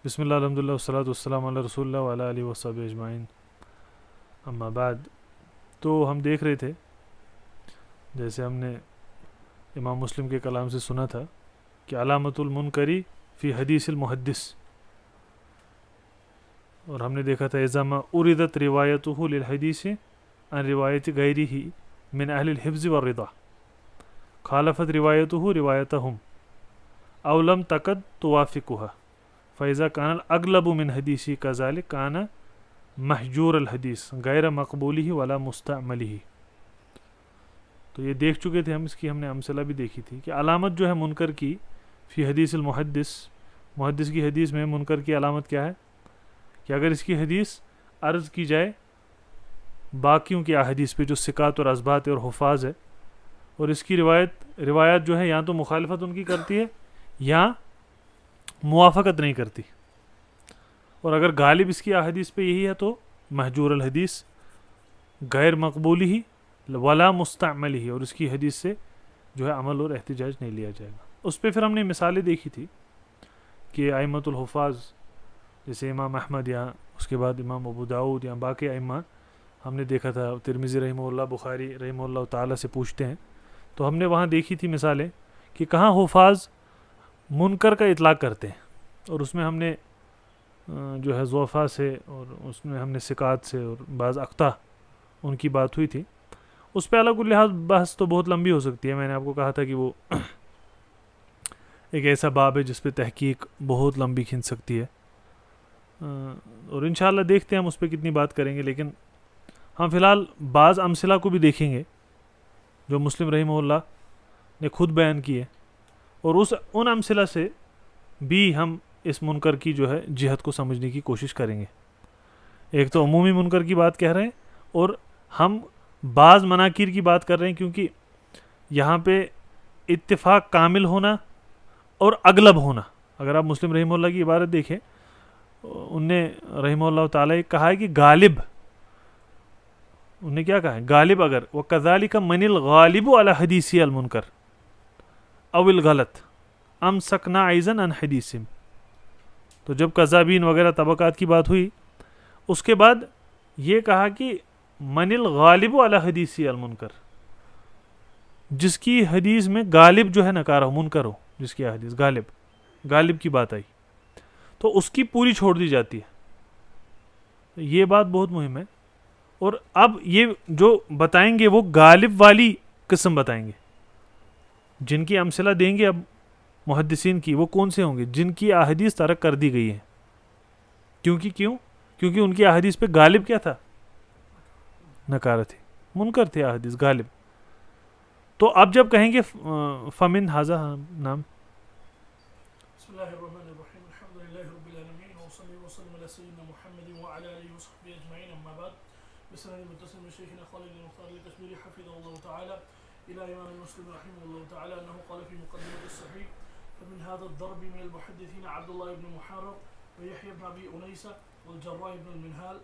بسم اللہ الحمد للہ والصلاۃ والسلام علی رسول اللہ وعلی آلہ وصحبہ اجمعین، اما بعد۔ تو ہم دیکھ رہے تھے، جیسے ہم نے امام مسلم کے کلام سے سنا تھا کہ علامت المنکری فی حدیث المحدث، اور ہم نے دیکھا تھا اذا ما اردت روایتہ للحدیث عن روایت غیرہ من اہل الحفظ والرضا خالفت روایتہ روایتہم او لم تکد توافقها فإذا كان الأغلب من حدیثی كذلك كان محجور الحدیث غیر مقبوله ولا مستعمله۔ تو یہ دیکھ چکے تھے ہم، اس کی ہم نے امثلہ بھی دیکھی تھی کہ علامت جو ہے منکر کی فی حدیث المحدث، محدث کی حدیث میں منکر کی علامت کیا ہے کہ اگر اس کی حدیث عرض کی جائے باقیوں کی احادیث پہ جو ثقات اور اثبات اور حفاظ ہے، اور اس کی روایت جو ہے یا تو مخالفت ان کی کرتی ہے یا موافقت نہیں کرتی، اور اگر غالب اس کی احادیث پہ یہی ہے تو محجور الحدیث غیر مقبولی ہی ولا مستعمل ہی، اور اس کی حدیث سے جو ہے عمل اور احتجاج نہیں لیا جائے گا۔ اس پہ پھر ہم نے مثالیں دیکھی تھی کہ ائمۃ الحفاظ جیسے امام احمد یا اس کے بعد امام ابو داؤد یا باقی ائمہ، ہم نے دیکھا تھا ترمذی رحمہ اللہ، بخاری رحمہ اللہ تعالیٰ سے پوچھتے ہیں، تو ہم نے وہاں دیکھی تھی مثالیں کہ کہاں حفاظ منکر کا اطلاق کرتے ہیں، اور اس میں ہم نے جو ہے ضعفاء سے، اور اس میں ہم نے ثقات سے اور بعض اقطاع ان کی بات ہوئی تھی۔ اس پہ الگ لحاظ بحث تو بہت لمبی ہو سکتی ہے، میں نے آپ کو کہا تھا کہ وہ ایک ایسا باب ہے جس پہ تحقیق بہت لمبی کھنچ سکتی ہے، اور انشاءاللہ دیکھتے ہیں ہم اس پہ کتنی بات کریں گے، لیکن ہم فی الحال بعض امثلہ کو بھی دیکھیں گے جو مسلم رحمہ اللہ نے خود بیان کیے، اور ان امثلہ سے بھی ہم اس منکر کی جو ہے جہت کو سمجھنے کی کوشش کریں گے۔ ایک تو عمومی منکر کی بات کہہ رہے ہیں، اور ہم بعض مناکیر کی بات کر رہے ہیں، کیونکہ یہاں پہ اتفاق کامل ہونا اور اغلب ہونا، اگر آپ مسلم رحمہ اللہ کی عبارت دیکھیں، ان نے رحمہ اللہ تعالیٰ کہا ہے کہ غالب، انہوں نے کیا کہا ہے غالب، اگر وَكَذَلِكَ مَنِ الْغَالِبُ عَلَى حَدِيثِ الْمُنْكَرِ او الغلط امسکنا ایزن عن حدیثم۔ تو جب کذابین وغیرہ طبقات کی بات ہوئی، اس کے بعد یہ کہا کہ من الغالب علی حدیث المنکر، جس کی حدیث میں غالب جو ہے نکارہ ہو، منکر ہو، جس کی حدیث غالب کی بات آئی تو اس کی پوری چھوڑ دی جاتی ہے۔ یہ بات بہت مہم ہے، اور اب یہ جو بتائیں گے وہ غالب والی قسم بتائیں گے، جن کی امثلہ دیں گے اب محدثین کی، وہ کون سے ہوں گے؟ جن کی احادیث ترک کر دی گئی ہیں، کیونکہ ان کی احادیث پہ غالب کیا تھا؟ نکارہ تھی، منکر تھے احادیث غالب۔ تو اب جب کہیں گے فمن ھذا نام بسم الله الرحمن الرحيم الحمد لله رب العالمين وصلي وسلم على سيدنا محمد وعلى اله وصحبه اجمعين، اما بعد. بسند متصل من شيخنا خالد المختار الكشميري حفظه الله تعالى الى امام مسلم رحمه الله تعالى انه قال في مقدمه الصحيح: فمن هذا الضرب من المحدثين عبد الله بن محارب ويحيى بن ابي انيسه والجراح بن المنهال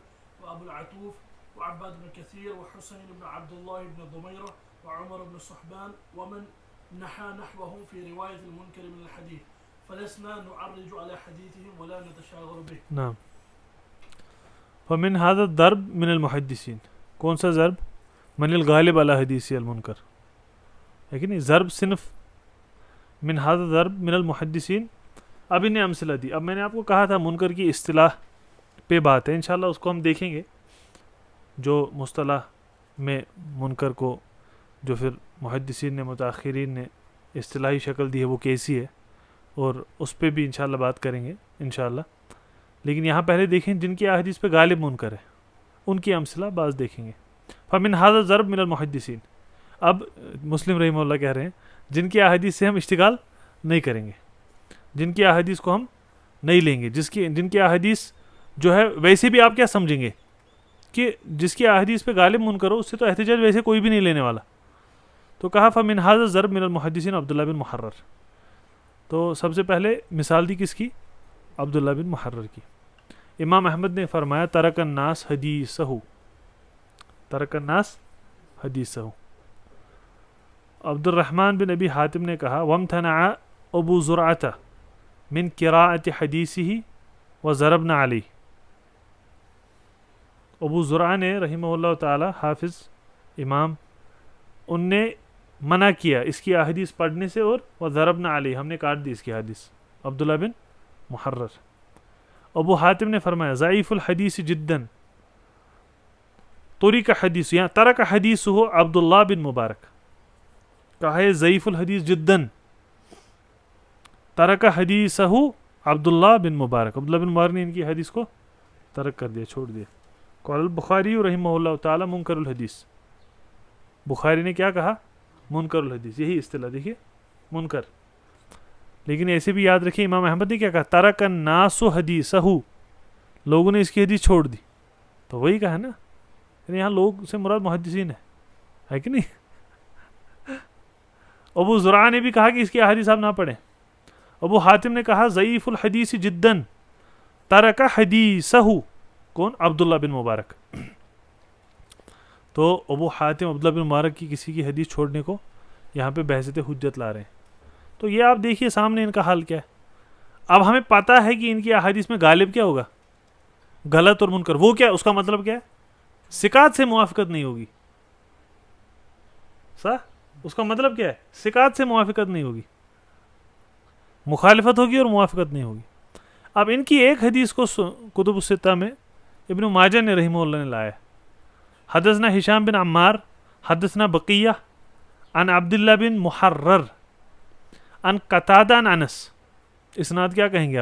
وابو العتوف وعباد بن كثير وحسين بن عبد الله بن ضميره وعمر بن صحبان ومن نحى نحوهم في روايه المنكر من الحديث، فلسنا نعرج على حديثهم ولا نتشاغل به. نعم. فمن هذا الضرب من المحدثین، کون سا ضرب؟ من الغالب علی حدیث المنکر، ہے کہ نہیں؟ ضرب صنف من هذا الضرب من المحدثین۔ اب انہیں امثلہ دی۔ اب میں نے آپ کو کہا تھا منکر کی اصطلاح پہ بات ہے، انشاءاللہ اس کو ہم دیکھیں گے، جو مصطلح میں منکر کو جو پھر محدثین نے، متاخرین نے اصطلاحی شکل دی ہے وہ کیسی ہے، اور اس پہ بھی انشاءاللہ بات کریں گے انشاءاللہ۔ لیکن یہاں پہلے دیکھیں جن کی احادیث پہ غالب منکر ہے ان کی امثلہ بعض دیکھیں گے۔ فمن ھذا الضرب من المحدثین، اب مسلم رحمہ اللہ کہہ رہے ہیں جن کی احادیث سے ہم اشتغال نہیں کریں گے، جن کی احادیث کو ہم نہیں لیں گے، جن کی احادیث جو ہے ویسے بھی آپ کیا سمجھیں گے کہ جس کی احادیث پہ غالب منکر ہو، اس سے تو احتجاج ویسے کوئی بھی نہیں لینے والا۔ تو کہا فمن ھذا الضرب من المحدثین عبداللہ بن محرر۔ تو سب سے پہلے مثال دی کس کی؟ عبداللہ بن محرر کی۔ امام احمد نے فرمایا ترک الناس حدیثہ، ترک الناس حدیثہ۔ عبد الرحمن بن ابی حاتم نے کہا وامتنع ابو زرعۃ من قراءۃ حدیثہ وضربنا علیہ. ابو زرع نے رحمہ اللہ تعالی حافظ امام ان نے منع کیا اس کی احادیث پڑھنے سے اور وضربنا علیہ ہم نے کاٹ دی اس کی حدیث. عبداللہ بن محرر. ابو حاتم نے فرمایا ضعیف الحدیث جدا طریق حدیث یہاں ترک حدیث ہو عبداللہ بن مبارک کہا ہے ضعیف الحدیث جدا ترک حدیث ہو عبداللہ بن مبارک. عبداللہ بن مبارک نے ان کی حدیث کو ترک کر دیا چھوڑ دیا. قال البخاری رحمہ اللہ تعالی منکر الحدیث. بخاری نے کیا کہا منکر الحدیث یہی اصطلاح دیکھیے منکر. لیکن ایسے بھی یاد رکھیں امام احمد نے کیا کہا ترک الناس حدیثہ لوگوں نے اس کی حدیث چھوڑ دی. تو وہی کہا نا یعنی یہاں لوگ سے مراد محدثین ہے کہ نہیں. ابو زرع نے بھی کہا کہ اس کی احادیث آپ نہ پڑھیں. ابو حاتم نے کہا ضعیف الحدیث جدا ترک حدیثہ کون عبداللہ بن مبارک. تو ابو حاتم عبداللہ بن مبارک کی کسی کی حدیث چھوڑنے کو یہاں پہ بحثت حجت لا رہے ہیں. تو یہ آپ دیکھیے سامنے ان کا حال کیا ہے. اب ہمیں پتہ ہے کہ ان کی احادیث میں غالب کیا ہوگا غلط اور منکر. وہ کیا اس کا مطلب کیا ہے ثقات سے موافقت نہیں ہوگی. صح اس کا مطلب کیا ہے ثقات سے موافقت نہیں ہوگی مخالفت ہوگی اور موافقت نہیں ہوگی. اب ان کی ایک حدیث کو کتب الستہ میں ابن ماجہ نے رحمہ اللہ نے لایا. حدثنا ہشام بن عمار حدثنا بقیہ عن عبداللہ بن محرر عن قتادہ عن انس. اسناد کیا کہیں گے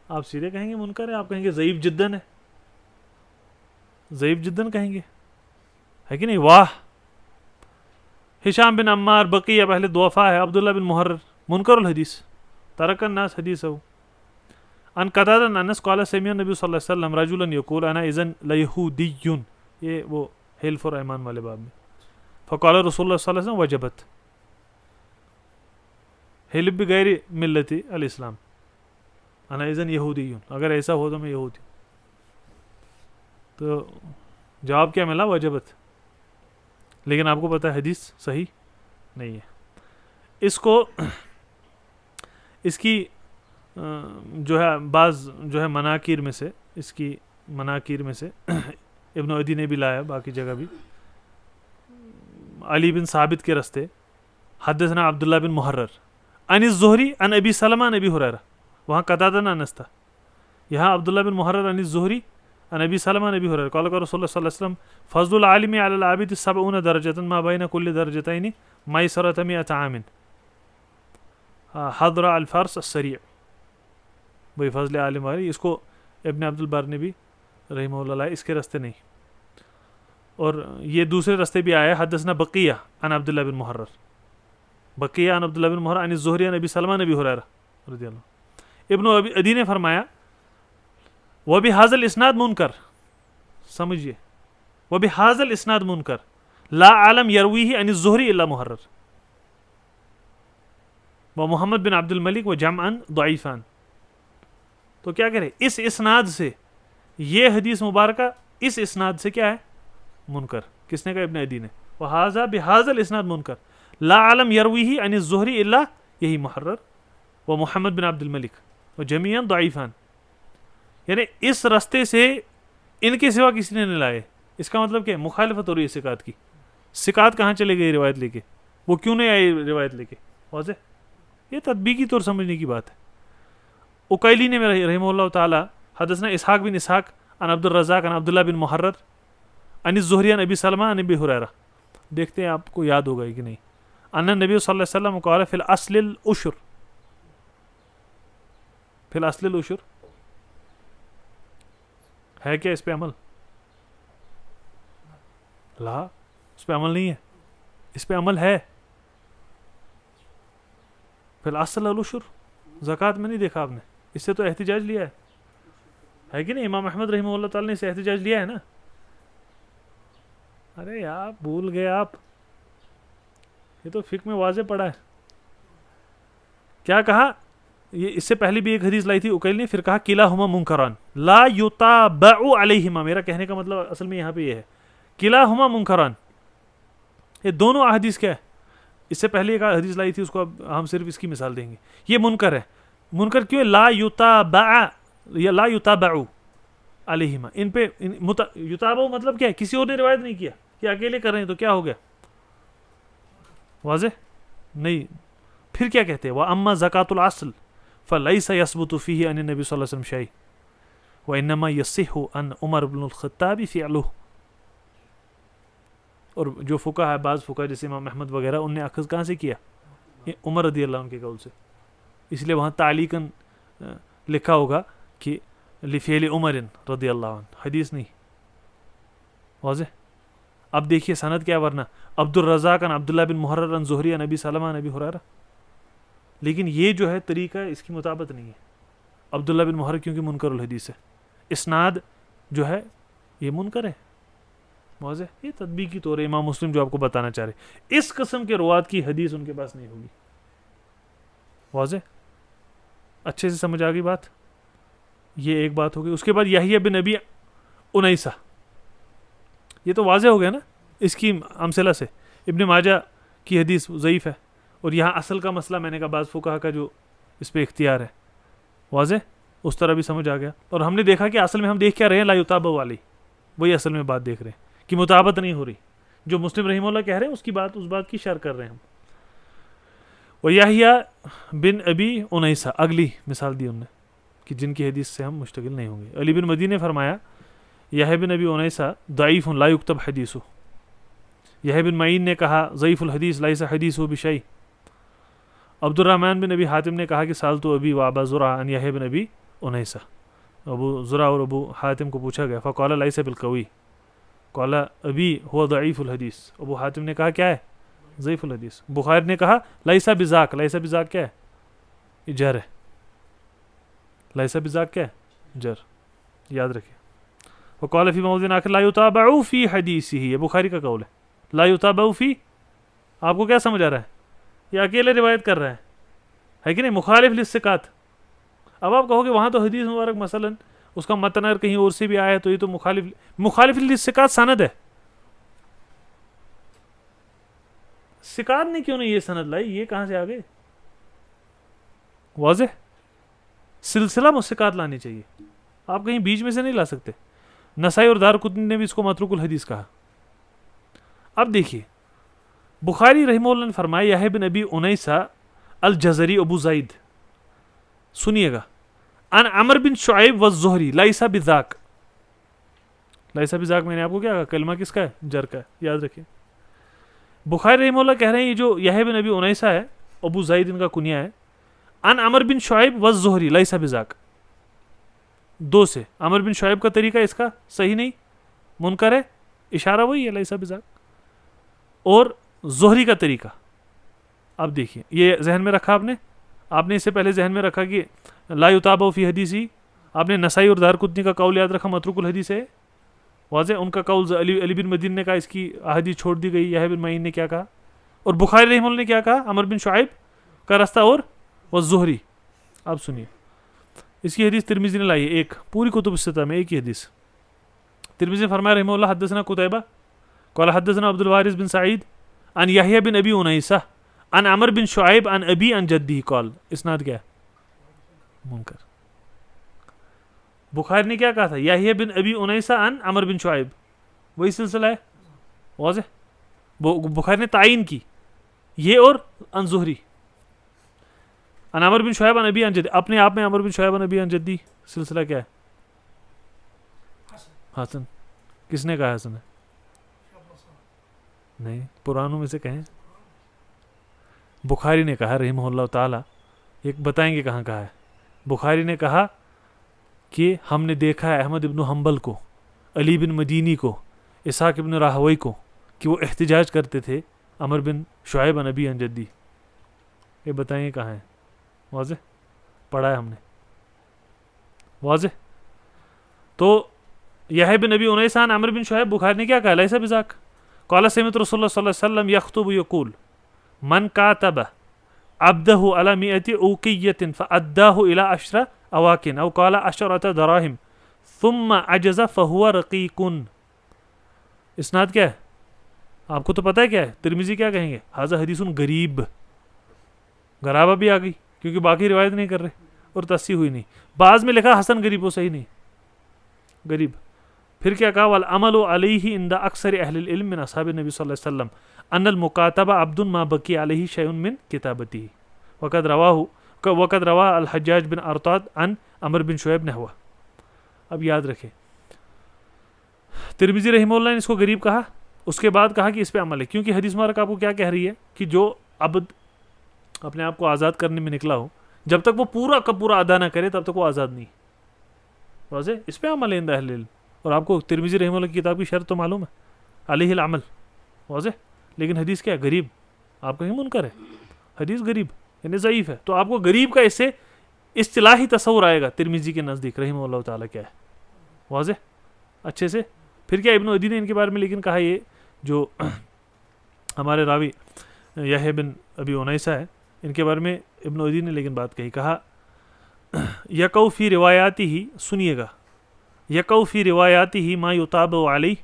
آپ سیدھے کہیں گے منکر ہے. آپ کہیں گے ضعیف جدن ہے ضعیف جدن کہیں گے ہے کہ نہیں. واہ ہشام بن عمار بقیہ پہلے ضعفاء ہے. عبداللہ بن محرر منکر الحدیث ترک الناس حدیثہ. ان قتادہ عن انس قال سمع النبی صلی اللہ علیہ وسلم رجلا یقول انا اذن لیہودی. یہ وہ حلف اور ایمان والے باب میں. فقال رسول اللہ صلی اللہ علیہ وسلم وجبت حلف بغیر ملت الاسلام انا اذن یہودی اگر ایسا ہو تو میں یہودی. تو جواب کیا ملا وجبت. لیکن آپ کو پتہ ہے حدیث صحیح نہیں ہے. اس کو اس کی جو ہے بعض جو ہے مناکیر میں سے اس کی مناکیر میں سے ابن عدی نے بھی لایا باقی جگہ بھی علی بن ثابت کے رستے حدثنا عبداللہ بن محرر عن الزہری عن ابی سلمہ عن ابی ہریرہ. وہاں قتادہ نہ انس تھا. یہاں عبداللہ بن محرر عن الزہری عن ابی سلمہ عن ابی ہریرہ قال رسول اللہ صلی اللہ علیہ وسلم فضل العالم علی العابد 70 درجة ما بین کل درجتین میسرة 100 عام حضر الفرس السریع. بھائی فضل عالم والی اس کو ابن عبد البر نے بھی رحمہ اللہ اس کے رستے نہیں. اور یہ دوسرے رستے بھی آیا حدثنا بقیہ عن عبداللہ بن محرر بقیہ عن عبداللہ بن محرر عن الزہری عن ابی سلمہ نبی ہریرہ رضی اللہ. ابن عدی نے فرمایا وبہذا الاسناد منکر. سمجھیے وبہذا الاسناد منکر لا عالم یرویہ عن الزہری الا محرر ومحمد بن عبد الملک وجمعا ضعیفان. تو کیا کرے اس اسناد سے یہ حدیث مبارکہ اس اسناد سے کیا ہے منکر. کس نے کہا ابن عدی نے. وہذا بہذا الاسناد منکر لا عالم یرویہ عن الزہری الا یہی محرر ومحمد بن عبد الملک وجميعا ضعیفان. یعنی اس رستے سے ان کے سوا کسی نے نہیں لائے. اس کا مطلب کیا ہے مخالفت ہو رہی ہے ثقات کی. ثقات کہاں چلے گئے روایت لے کے وہ کیوں نہیں آئے روایت لے کے. واضح یہ تطبیقی طور سمجھنے کی بات ہے. اکیلی نے رحمہ اللہ تعالی حدثنا اسحاق بن اسحاق عن عبد الرزاق عن عبداللہ بن محرر عن الزہری عن ابی سلمہ عن ابی ہریرہ. دیکھتے ہیں آپ کو یاد ہوگا کہ نہیں. ان النبی صلی اللہ علیہ وسلم قال فی الاصل العشر فی الاصل العشر ہے کیا اس پہ عمل لا اس پہ عمل نہیں ہے. اس پہ عمل ہے فی الاصل العشر. زکوٰۃ میں نہیں دیکھا آپ نے. اس سے تو احتجاج لیا ہے کہ نہیں. امام احمد رحمہ اللہ تعالی نے اسے احتجاج لیا ہے نا. ارے آپ بھول گئے آپ. یہ تو فقہ میں واضح پڑا ہے. کیا کہا یہ اس سے پہلے بھی ایک حدیث لائی تھی اکیل نے. پھر کہا کلاہما منکران لا یتابع علیہما. میرا کہنے کا مطلب اصل میں یہاں پہ یہ ہے کلاہما منکران. یہ دونوں احادیث کیا ہے. اس سے پہلے ایک حدیث لائی تھی اس کو اب ہم صرف اس کی مثال دیں گے. یہ منکر ہے منکر کیوں ہے؟ لا یتابع یا لا یتابع علیہما، ان پہ یتابع مطلب کیا ہے؟ کسی اور نے روایت نہیں کیا، کہ اکیلے کر رہے ہیں تو کیا ہو گیا؟ واضح نہیں. پھر کیا کہتے ہیں؟ وَأَمَّا زَكَاةُ الْعَصْلِ فَلَيْسَ يَثْبُتُ فِيهِ عَنِ النَّبِي صلی اللہ علیہ وسلم شَيْءٌ وَإِنَّمَا يَصِحُّ عَنْ عمر بن الخطاب فعلُهُ. اور جو فقہ ہے، بعض فقہ جیسے امام احمد وغیرہ، ان نے اخذ کہاں سے کیا؟ عمر رضی اللہ عنہ کے قول سے. اس لیے وہاں تعلیقاً لکھا ہوگا کہ لفعل عمر رضی اللہ عنہ، حدیث نہیں. واضح. اب دیکھیے سند کیا، ورنہ عبد الرزاق عن عبداللہ بن محرر عن زہری عن ابی سلمہ عن ابی ہریرہ. لیکن یہ جو ہے طریقہ ہے، اس کی مطابقت نہیں ہے. عبداللہ بن محرر کیونکہ منکر الحدیث ہے، اسناد جو ہے یہ منکر ہے. واضح. یہ تطبیقی طور ہے، امام مسلم جو آپ کو بتانا چاہ رہے، اس قسم کے روات کی حدیث ان کے پاس نہیں ہوگی. واضح. اچھے سے سمجھ آ گئی بات. یہ ایک بات ہو گئی. اس کے بعد یحییٰ بن ابی انیسہ، یہ تو واضح ہو گیا نا اس کی امثلہ سے. ابن ماجہ کی حدیث ضعیف ہے، اور یہاں اصل کا مسئلہ میں نے کہا بعض فقہا کا جو اس پہ اختیار ہے. واضح. اس طرح بھی سمجھ آ گیا. اور ہم نے دیکھا کہ اصل میں ہم دیکھ کیا رہے ہیں؟ لا یتابع والی، وہی اصل میں بات دیکھ رہے ہیں کہ مطابقت نہیں ہو رہی. جو مسلم رحمہ اللہ کہہ رہے ہیں اس کی بات، اس بات کی شرح کر رہے ہیں ہم. ویحییٰ بن ابی انیسہ، اگلی مثال دی انہوں نے کہ جن کی حدیث سے ہم مشتغل نہیں ہوں گے. علی بن مدی نے فرمایا یحییٰ بن ابی انیسہ ضعیف لا یکتب حدیثہ. یحییٰ بن معین نے کہا ضعیف الحدیث لیس حدیثہ بشیء. عبد الرحمن بن ابی حاتم نے کہا کہ سالت ابی و ابا زرع عن یحییٰ بن ابی انیسہ. ابو زرع اور ابو حاتم کو پوچھا گیا، فقال لیس بالقوی، قال ابی هو ضعیف الحدیث. ابو حاتم نے کہا کیا ہے؟ ضعیف الحدیث. بخاری نے کہا لیس بذاک. لیس بذاک کیا ہے؟ یہ جر ہے. لیس بذاک کیا ہے؟ جر. یاد رکھیں. وقال فی موضع آخر لا یتابع فی حدیثہ، یہ بخاری کا قول ہے. لا یتابع فی، آپ کو کیا سمجھ آ رہا ہے؟ یہ اکیلے روایت کر رہا ہے کہ نہیں؟ مخالف للثقات. اب آپ کہو کہ وہاں تو حدیث مبارک مثلا اس کا متن اگر کہیں اور سے بھی آیا ہے تو یہ تو مخالف للثقات سند ہے. ثقات نے کیوں نہیں یہ سند لائی؟ یہ کہاں سے آ گئے؟ واضح. سلسلہ مستقات لانی چاہیے، آپ کہیں بیچ میں سے نہیں لا سکتے. نسائی اور دارقطنی نے بھی اس کو متروک الحدیث کہا. اب دیکھیے بخاری رحمہ اللہ نے فرمایا یحییٰ بن ابی انیسہ الجزری ابو زید، سنیے گا، ان عمر بن شعیب والزہری لیس بذاک. لیس بذاک میں نے آپ کو کیا کہا؟ کلمہ کس کا ہے؟ جر کا ہے. یاد رکھیں. بخاری رحمہ اللہ کہہ رہے ہیں یہ جو یحییٰ بن ابی انیسہ ہے، ابو زید ان کا کنیہ ہے، ان عمر بن شعیب والزہری لیس بذاک، دو سے. عمر بن شعیب کا طریقہ اس کا صحیح نہیں، منکر ہے، اشارہ وہی ہے لیس بذاک. اور زہری کا طریقہ اب دیکھیے، یہ ذہن میں رکھا آپ نے اس سے پہلے ذہن میں رکھا کہ لا یتابع فی حدیثی. آپ نے نسائی اور دارقطنی کا قول یاد رکھا متروک الحدیث ہے. واضح. ان کا قول علی بن مدین نے کہا اس کی احادیث چھوڑ دی گئی. یحییٰ بن معین نے کیا کہا؟ اور بخاری رحمہ اللہ نے کیا کہا؟ عمر بن شعیب کا رستہ اور والزہری. اب سنیے اس کی حدیث ترمذی نے لائی ہے، ایک پوری کتب الستہ میں ایک ہی حدیث. ترمذی نے فرمایا رحمہ اللہ حدثنا قتیبہ قال حدثنا عبد الوارث بن سعید عن یحییٰ بن ابی انیسہ عن عمر بن شعیب عن ابی عن جدہ قال. اسناد کیا ہے؟ منکر. بخاری نے کیا کہا تھا؟ یحییٰ بن ابی انیسہ عن عمر بن شعیب، وہی سلسلہ ہے. واضح. بخاری نے تعین کی یہ اور عن زہری عن عمر بن شعیب عن ابی عن جدہ. اپنے آپ میں عمر بن شعیب عن ابی عن جدہ سلسلہ کیا ہے؟ حسن. کس نے کہا حسن ہے؟ نہیں، پرانوں میں سے کہیں. بخاری نے کہا رحمہ اللہ تعالی، ایک بتائیں گے کہاں کہا ہے. بخاری نے کہا کہ ہم نے دیکھا ہے احمد ابن حنبل کو، علی بن مدینی کو، اسحاق ابن راہوی کو کہ وہ احتجاج کرتے تھے عمر بن شعیب عن ابی عن جدی. یہ بتائیں کہاں ہے؟ واضح. پڑھا ہے ہم نے. واضح. تو یحییٰ بن ابی انیسہ عن عمر بن شعیب، بخاری نے کیا کہا؟ لیس بذاک. قال سمعت رسول اللہ صلی اللہ علیہ وسلم یخطب یقول من کاتب عبدہ علی مئۃ اوقیۃ فاداہ الی 10 اواکن او قال 10 دراہم ثم عجز فہو رقیق. اسناد کیا ہے؟ آپ کو تو پتہ ہے کیا ہے. ترمذی کیا کہیں گے؟ ھذا حدیث غریب. غرابہ بھی آ گئی کیونکہ باقی روایت نہیں کر رہے. اور تصحیح ہوئی نہیں. بعض میں لکھا حسن غریب، وہ صحیح نہیں، غریب. پھر کیا کہا والعمل علیہ عند اکثر اہل العلم من اصحاب النبی صلی اللہ علیہ وسلم ان المکاتب عبد ما بقی علیہ شیء من کتابتہ وقد روا الحجاج بن ارطاد عن عمر بن شعیب نحوہ. اب یاد رکھیں ترمذی رحمہ اللہ نے اس کو غریب کہا، اس کے بعد کہا کہ اس پہ عمل ہے، کیونکہ حدیث مبارک آپ کو کیا کہہ رہی ہے کہ جو عبد اپنے آپ کو آزاد کرنے میں نکلا ہو، جب تک وہ پورا کا پورا ادا نہ کرے تب تک وہ آزاد نہیں. واضح؟ اس پہ عمل ہے عند اہل العلم. اور آپ کو ترمذی رحمہ اللہ کی کتاب کی شرط تو معلوم ہے، علیہ العمل. واضح؟ لیکن حدیث کیا ہے؟ غریب. آپ کہیں منکر ہے، حدیث غریب یعنی ضعیف ہے. تو آپ کو غریب کا اس سے اصطلاحی تصور آئے گا ترمذی کے نزدیک رحمہ اللہ تعالیٰ کیا ہے. واضح اچھے سے؟ پھر کیا ابن عدی نے ان کے بارے میں لیکن کہا، یہ جو ہمارے راوی یحییٰ بن ابی عنیسہ ہے ان کے بارے میں ابن عدی نے لیکن بات کہی، کہا یقع فی روایاتہ، سنیے گا، یقع فی روایاتہ ما یطابع علیہ،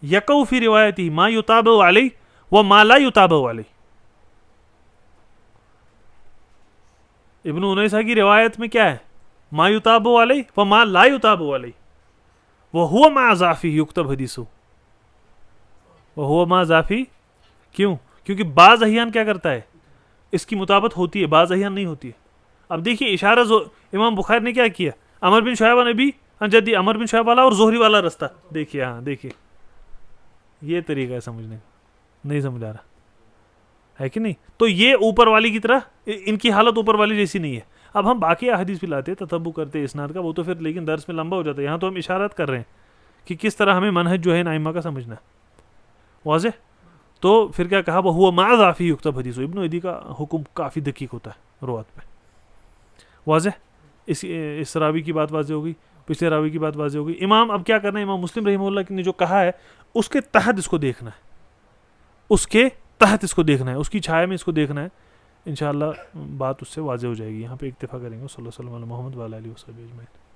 یقع فی روایاتہ ما یطابع علیہ و ما لا یطابع علیہ. ابن عنیسہ کی روایت میں کیا ہے؟ ما یطابع علیہ و ما لا یطابع علیہ وہو مع ضعفہ یکتب حدیثہ. وہو مع ضعفہ، کیوں؟ کیونکہ بعض احیان کیا کرتا ہے، اس کی مطابقت ہوتی ہے، بعض احیان نہیں ہوتی ہے. اب دیکھیے اشارہ امام بخاری نے کیا کیا، عمر بن شعیب نبی جدی، عمر بن شعیب والا اور زہری والا رستہ. دیکھیے، ہاں دیکھیے یہ طریقہ ہے سمجھنے کا، نہیں سمجھ آ رہا ہے کہ نہیں؟ تو یہ اوپر والی کی طرح ان کی حالت اوپر والی جیسی نہیں ہے. اب ہم باقی احادیث بھی لاتے تتبع کرتے اسناد کا، وہ تو پھر لیکن درس میں لمبا ہو جاتا ہے. یہاں تو ہم اشارات کر رہے ہیں کہ کس طرح ہمیں منہج جو ہے ائمہ کا سمجھنا ہے. واضح؟ تو پھر کیا کہا، وہ مع ضعفہ یکتب حدیث. ابن عدی کا حکم کافی دقیق ہوتا ہے روات پہ. واضح؟ اس راوی کی بات واضح ہوگی، پچھلے راوی کی بات واضح ہوگی. امام اب کیا کرنا ہے، امام مسلم رحمہ اللہ نے جو کہا ہے اس کے تحت اس کو دیکھنا ہے، اس کے تحت اس کو دیکھنا ہے، اس کی چھائے میں اس کو دیکھنا ہے. انشاءاللہ بات اس سے واضح ہو جائے گی. یہاں پہ اکتفا کریں گے. صلی اللہ علیہ وسلم محمد وعلی آلہ وصحبہ اجمعین.